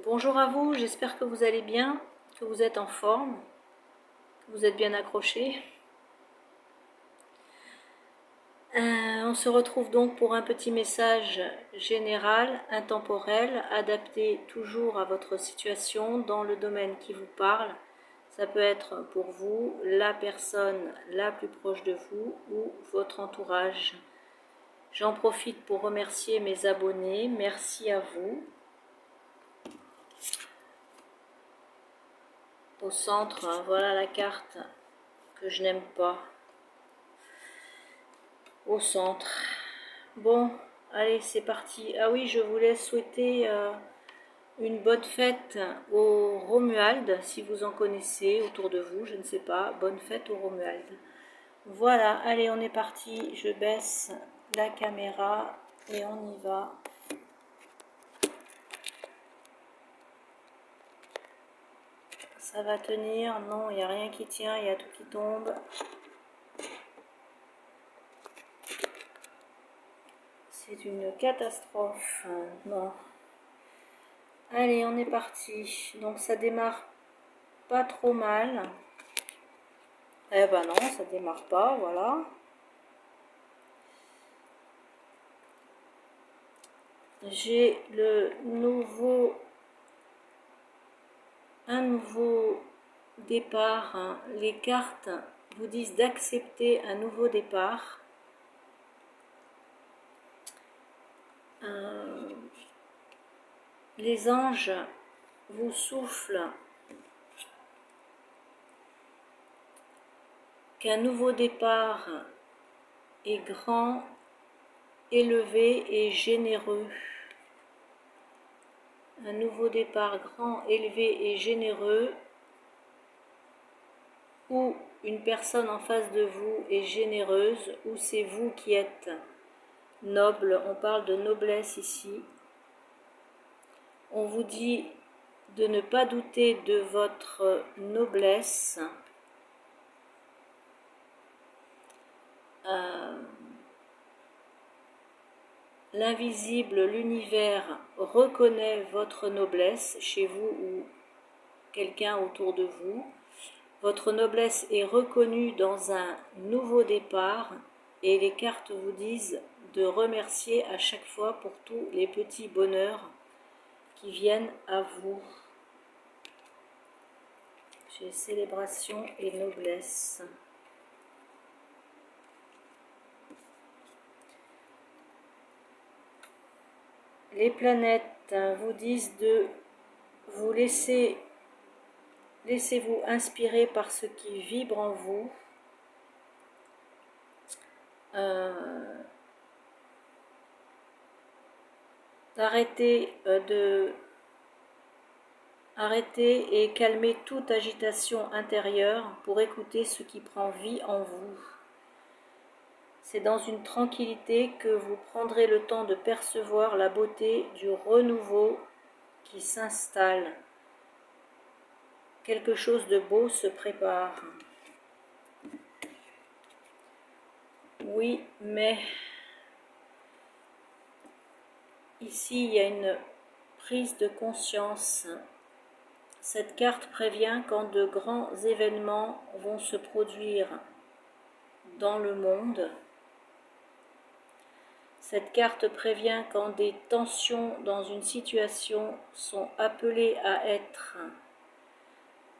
Bonjour à vous, j'espère que vous allez bien, que vous êtes en forme, que vous êtes bien accrochés. On se retrouve donc pour un petit message général, intemporel, adapté toujours à votre situation dans le domaine qui vous parle. Ça peut être pour vous, la personne la plus proche de vous ou votre entourage. J'en profite pour remercier mes abonnés, merci à vous. Au centre, voilà la carte que je n'aime pas. Au centre. Bon, allez, c'est parti. Ah oui, je voulais souhaiter une bonne fête aux Romuald, si vous en connaissez autour de vous, je ne sais pas. Bonne fête aux Romuald. Voilà, allez, on est parti. Je baisse la caméra et on y va. Ça va tenir? Non, il n'y a rien qui tient, il y a tout qui tombe. C'est une catastrophe. Non. Allez, on est parti. Donc ça démarre pas trop mal. Eh ben non, ça démarre pas, voilà. J'ai un nouveau départ. Les cartes vous disent d'accepter un nouveau départ. Les anges vous soufflent qu'un nouveau départ est grand, élevé et généreux. Un nouveau départ grand, élevé et généreux, où une personne en face de vous est généreuse, ou c'est vous qui êtes noble. On parle de noblesse ici. On vous dit de ne pas douter de votre noblesse. L'invisible, l'univers reconnaît votre noblesse chez vous ou quelqu'un autour de vous. Votre noblesse est reconnue dans un nouveau départ et les cartes vous disent de remercier à chaque fois pour tous les petits bonheurs qui viennent à vous. J'ai célébration et noblesse. Les planètes vous disent de vous laissez-vous inspirer par ce qui vibre en vous. D'arrêter arrêter et calmer toute agitation intérieure pour écouter ce qui prend vie en vous. C'est dans une tranquillité que vous prendrez le temps de percevoir la beauté du renouveau qui s'installe. Quelque chose de beau se prépare. Oui, mais ici il y a une prise de conscience. Cette carte prévient quand de grands événements vont se produire dans le monde. Cette carte prévient quand des tensions dans une situation sont appelées à être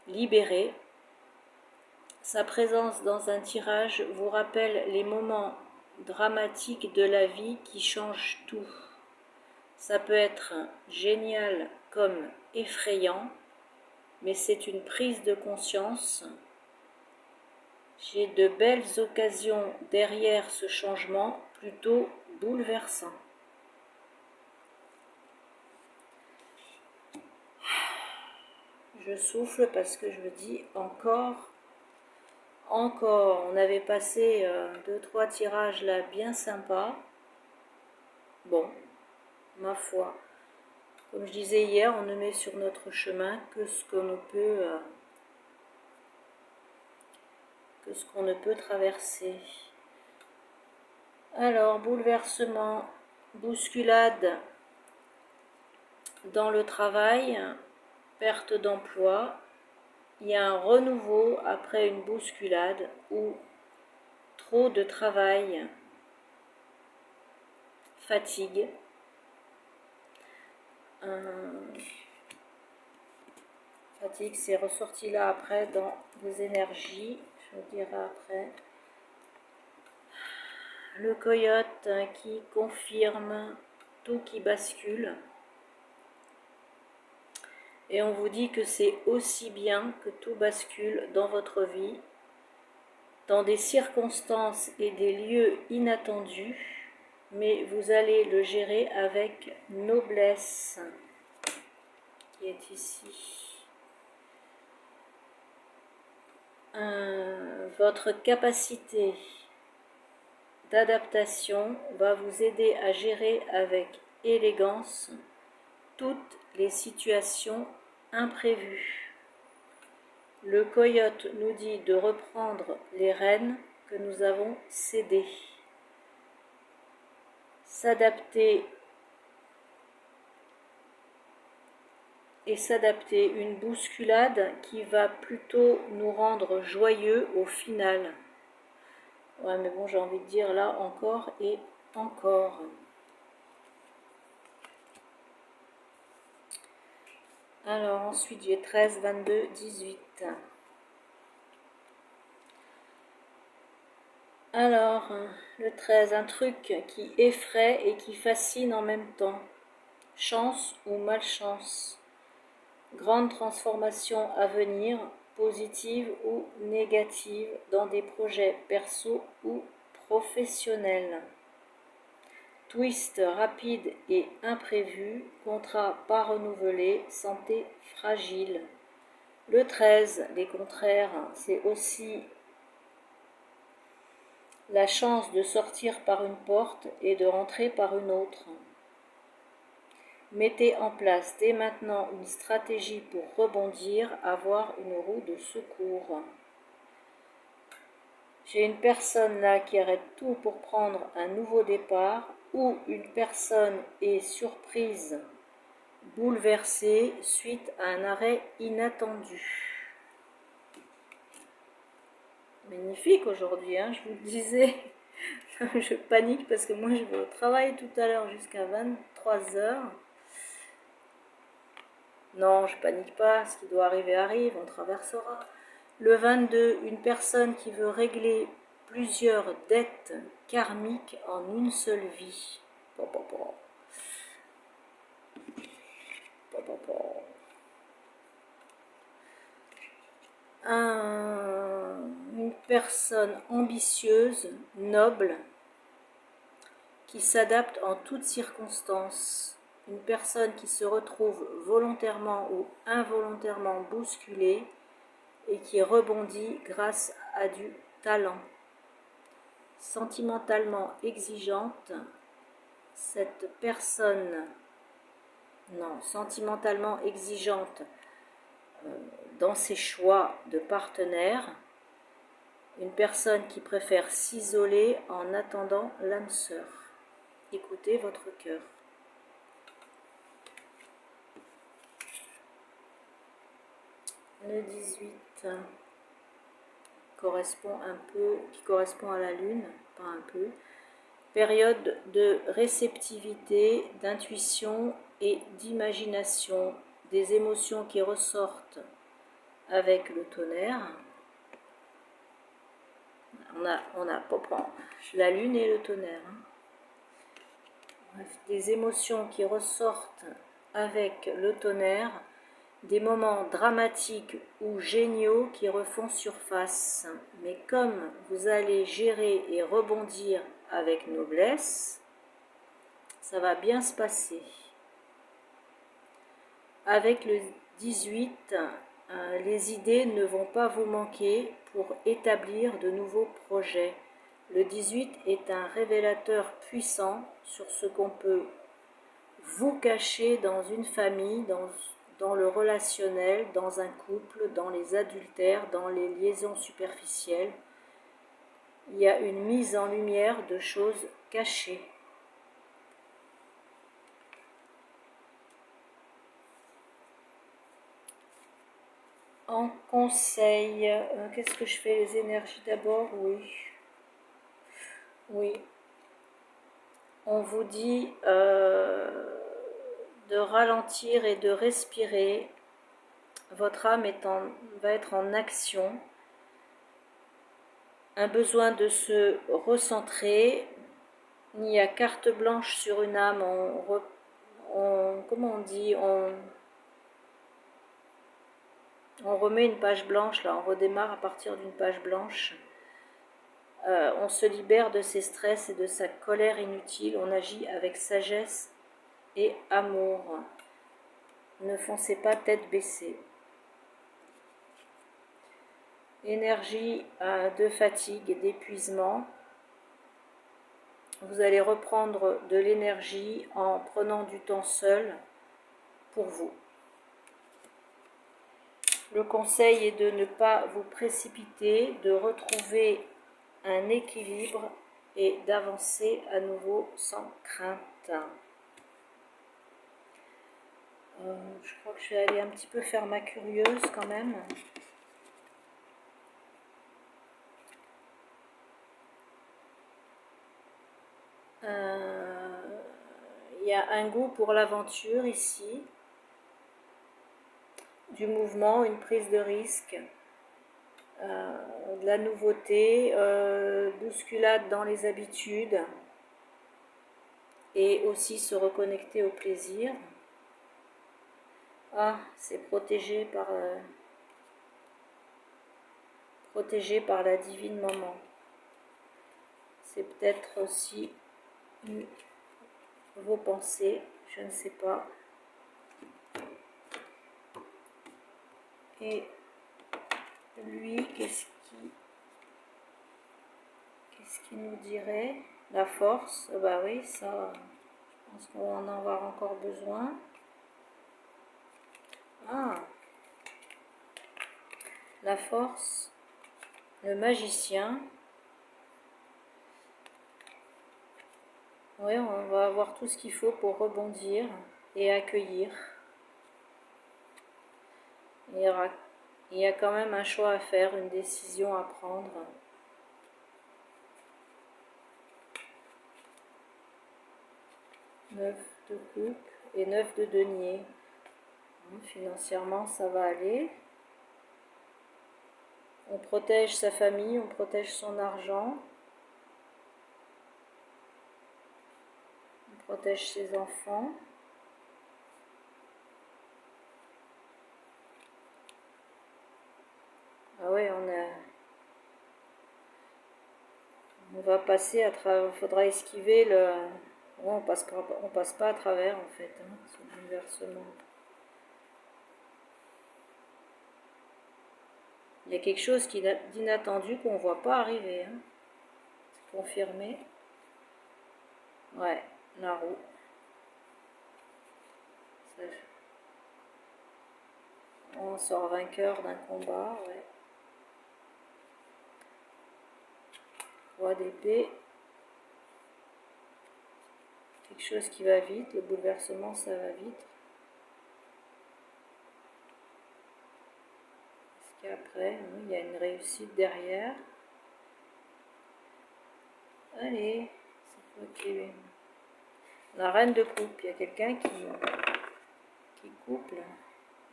libérées. Sa présence dans un tirage vous rappelle les moments dramatiques de la vie qui changent tout. Ça peut être génial comme effrayant, mais c'est une prise de conscience. J'ai de belles occasions derrière ce changement plutôt bouleversant. Je souffle parce que je me dis encore. On avait passé 2-3 tirages là bien sympas. Bon, ma foi, comme je disais hier, on ne met sur notre chemin que ce qu'on ne peut traverser. Alors, bouleversement, bousculade Dans le travail, perte d'emploi, il y a un renouveau après une bousculade ou trop de travail, fatigue. Fatigue, c'est ressorti là après dans vos énergies, je vous dirai après. Le coyote qui confirme tout qui bascule. Et on vous dit que c'est aussi bien que tout bascule dans votre vie, dans des circonstances et des lieux inattendus, mais vous allez le gérer avec noblesse, qui est ici. Votre capacité d'adaptation va vous aider à gérer avec élégance toutes les situations imprévues. Le coyote nous dit de reprendre les rênes que nous avons cédées. S'adapter et s'adapter, une bousculade qui va plutôt nous rendre joyeux au final. Ouais, mais bon, j'ai envie de dire là encore et encore. Alors ensuite j'ai 13, 22, 18. Alors, le 13, un truc qui effraie et qui fascine en même temps. Chance ou malchance. Grande transformation à venir, positive ou négative, dans des projets perso ou professionnels. Twist rapide et imprévu, contrat pas renouvelé, santé fragile. Le 13, les contraires, c'est aussi la chance de sortir par une porte et de rentrer par une autre. Mettez en place dès maintenant une stratégie pour rebondir, avoir une roue de secours. J'ai une personne là qui arrête tout pour prendre un nouveau départ, ou une personne est surprise, bouleversée suite à un arrêt inattendu. Magnifique aujourd'hui, hein, je vous le disais. Je panique parce que moi je vais au travail tout à l'heure jusqu'à 23h. Non, je panique pas, ce qui doit arriver arrive, on traversera. Le 22, une personne qui veut régler plusieurs dettes karmiques en une seule vie. Une personne ambitieuse, noble, qui s'adapte en toutes circonstances. Une personne qui se retrouve volontairement ou involontairement bousculée et qui rebondit grâce à du talent. Sentimentalement exigeante, cette personne, sentimentalement exigeante dans ses choix de partenaire, une personne qui préfère s'isoler en attendant l'âme sœur. Écoutez votre cœur. Le 18 correspond à la lune, pas un peu. Période de réceptivité, d'intuition et d'imagination, des émotions qui ressortent avec le tonnerre. On a la lune et le tonnerre. Bref, des émotions qui ressortent avec le tonnerre, des moments dramatiques ou géniaux qui refont surface. Mais comme vous allez gérer et rebondir avec noblesse, ça va bien se passer. Avec le 18, les idées ne vont pas vous manquer pour établir de nouveaux projets. Le 18 est un révélateur puissant sur ce qu'on peut vous cacher dans une famille, dans le relationnel, dans un couple, dans les adultères, dans les liaisons superficielles. Il y a une mise en lumière de choses cachées. En conseil, qu'est-ce que je fais? Les énergies d'abord? Oui. Oui. On vous dit de ralentir et de respirer. Votre âme va être en action. Un besoin de se recentrer. Il y a carte blanche sur une âme. Comment on dit? On remet une page blanche, là. On redémarre à partir d'une page blanche. On se libère de ses stress et de sa colère inutile. On agit avec sagesse et amour. Ne foncez pas tête baissée. Énergie de fatigue et d'épuisement. Vous allez reprendre de l'énergie en prenant du temps seul pour vous. Le conseil est de ne pas vous précipiter, de retrouver un équilibre et d'avancer à nouveau sans crainte. Je crois que je vais aller un petit peu faire ma curieuse quand même. Il y a un goût pour l'aventure ici, du mouvement, une prise de risque, de la nouveauté, bousculade dans les habitudes et aussi se reconnecter au plaisir. Ah, c'est protégé par la divine maman. C'est peut-être aussi vos pensées, je ne sais pas. Et lui, qu'est-ce qu'il nous dirait? La force, bah oui, ça, je pense qu'on va en avoir encore besoin. Ah, la force, le magicien. Oui, on va avoir tout ce qu'il faut pour rebondir et accueillir. Il y a quand même un choix à faire, une décision à prendre. Neuf de coupe et 9 de denier. Financièrement, ça va aller. On protège sa famille, on protège son argent. On protège ses enfants. Ah ouais, on va passer à travers. Il faudra esquiver le. Ouais, on passe pas à travers en fait, ce bouleversement. Il y a quelque chose d'inattendu qu'on ne voit pas arriver. C'est confirmé. Ouais, la roue. On sort vainqueur d'un combat, ouais. Roi d'épée. Quelque chose qui va vite, le bouleversement ça va vite. Parce qu'après, il y a une réussite derrière. Allez, c'est ok. La reine de coupe, il y a quelqu'un qui couple.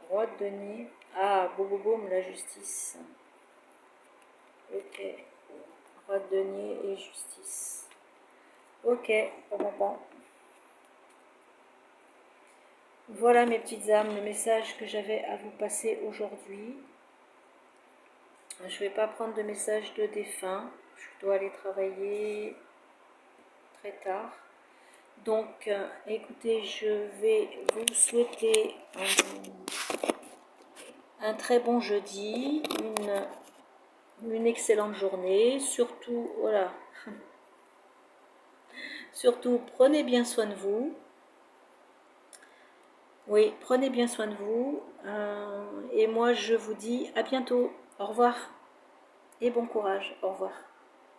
Roi de denier. Ah, boum boum, la justice. Ok. Roi de denier et justice. Ok, bon. Voilà mes petites âmes, le message que j'avais à vous passer aujourd'hui. Je ne vais pas prendre de message de défunt. Je dois aller travailler très tard. Donc, écoutez, je vais vous souhaiter un très bon jeudi, une excellente journée. Surtout, voilà. Surtout, prenez bien soin de vous. Oui, prenez bien soin de vous. Et moi, je vous dis à bientôt. Au revoir. Et bon courage. Au revoir.